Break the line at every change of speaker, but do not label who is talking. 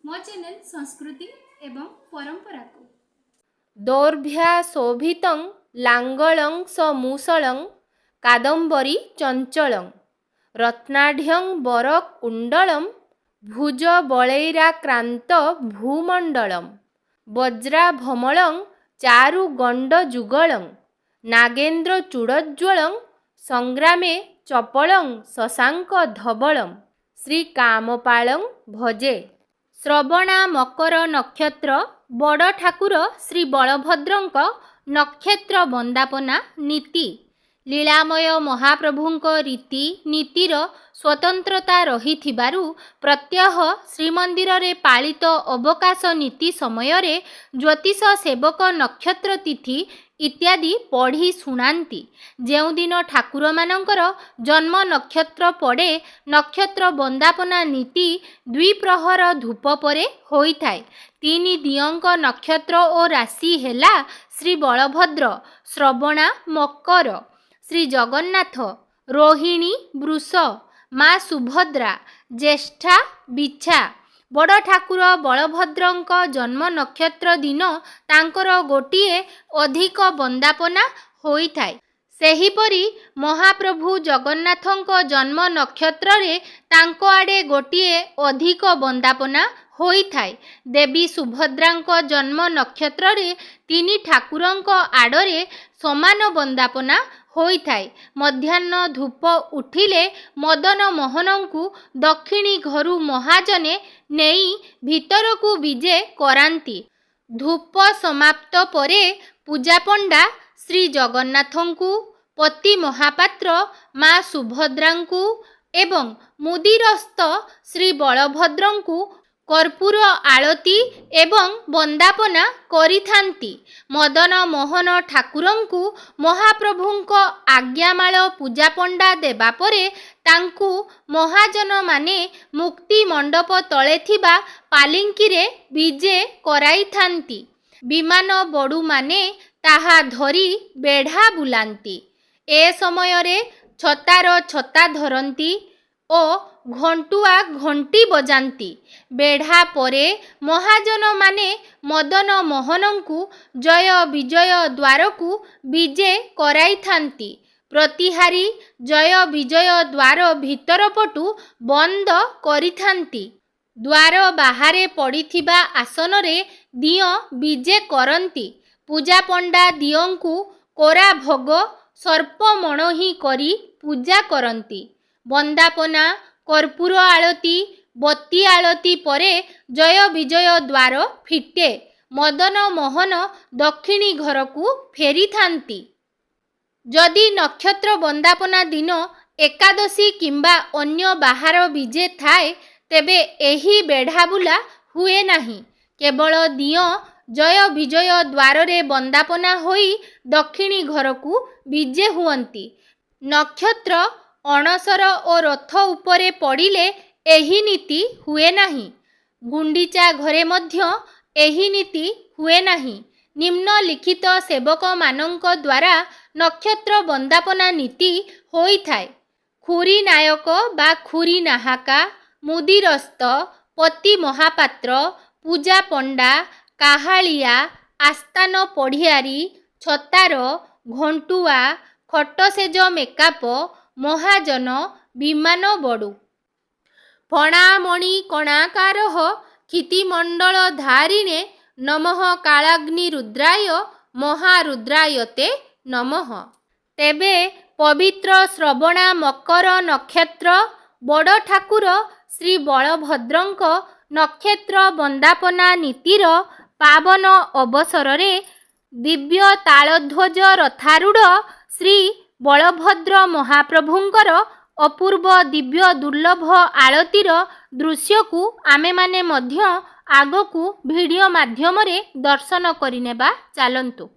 मो चैनल संस्कृति एवं परंपरा को
दौर्भ्या शोभितं लांगलं समूसलं कादम्बरी चंचलं रत्नाढ्यं वरकुण्डलं भुज बलैराक्रांत भूमंडलं वज्राभमलं चारुगण्डजुगलं नागेन्द्र चूड़ज्वलं संग्रामे चपलं शशांक धवलं श्रीकामपालं भजे। श्रवणा मकर नक्षत्र बड़ ठाकुर श्री बलभद्रंक नक्षत्र वंदापना नीति लीलामय महाप्रभुंक रीति नीतिर स्वतंत्रता रही प्रत्यह श्रीमंदिर रे पालित अवकाश नीति समय रे ज्योतिष सेवक नक्षत्र तिथि इत्यादि पढ़ी शुणाती। जो दिन ठाकुर मानकर जन्म नक्षत्र पड़े नक्षत्र वंदापना नीति द्विप्रहर धूप परे होइथाय। तीन दियंक नक्षत्र और राशि हेला श्री बलभद्र, श्रवणा मकर, श्री जगन्नाथ, रोहिणी वृष, माँ सुभद्रा, ज्येष्ठा बिछा। बड़ ठाकुर बलभद्रंक जन्म नक्षत्र दिन तांकर गोटिए अधिक वंदापना होइथाय। सेहीपरि महाप्रभु जगन्नाथंक जन्म नक्षत्र रे तांको आडे गोटिए अधिक वंदापना होइथाय। देवी सुभद्रांक जन्म नक्षत्र रे तीनी ठाकुरंक आडरे समान वंदापना होइथाय। मध्याह्न धूप उठिले मदन मोहनंकु दक्षिणी घरु महाजने नेई भितरकु विजे करांती। धूप समाप्त परे पूजा पंडा श्री जगन्नाथंकु, पति महापात्र माँ सुभद्रांकु एवं मुदिरस्थ श्री बलभद्रंकु कर्पूर आळती एवं वंदापना करिथांती। मदन मोहन ठाकुरंकु महाप्रभुंक आज्ञामाळ पूजा पंडा देबा परे तांकु महाजन माने मुक्ति मंडप तळे थिबा पालिंकी रे विजे कराइथांती। विमान बड़ू माने ताहा धरी बेढ़ा बुलांती। ए समय रे छतार छता धरंती ओ घंटुआ घंटी बजांती। बेढ़ा परे महाजन माने मदन मोहनंकु जय विजय द्वार को विजे कराइथांती। प्रतिहारी जय विजय द्वार भीतर पटु बंद करिथांती। द्वार बाहरे पड़िथिबा आसन रे दियो विजे करंती। पूजा पंडा दियोंकु कोरा भोग सर्प मणोही करी पूजा करंती। वंदापना कर्पूर आळती बत्ती आळती परे जय विजय द्वार फिटे। मदन मोहन दक्षिणी घर को फेरी थांती। जदि नक्षत्र वंदापना दिन एकादशी किंबा अन्य बाहर विजे थाए तेबे एही बेढ़ा बुला हुए नहीं। केवल दियो जय विजय द्वार रे वंदापना होई दक्षिणी घर को विजे हुअंती। नक्षत्र अणसर और रथ उपरे पड़िले एही नीति हुए नहीं। गुंडीचा घरे मध्य एही नीति हुए नहीं। निम्नलिखित सेवक मानक द्वारा नक्षत्र वंदापना नीति होइथाय। खुरी नायक बा खुरी नाहाका, मुदिरस्थ, पति महापात्र, पूजा पंडा, काहालिया, आस्थान पढ़ियारी, छतार, घंटुआ, खटसेज मेकाप, महाजन, विमान बड़ू। फणामणि कणाकार क्षितिमंडल धारिणे नमः कालाग्नि रुद्राय महारुद्रायते नमः। तेबे पवित्र श्रवणा मकर नक्षत्र बड़ ठाकुर श्री बलभद्रंक नक्षत्र वंदापना नीतिर पावन अवसर रे दिव्य तालध्वज रथारूढ़ श्री बलभद्र महाप्रभुंकर अपूर्व दिव्य दुर्लभ आळतीर दृश्य को आमे माने मध्य आगकू वीडियो माध्यम रे दर्शन करिनेबा चलंतु।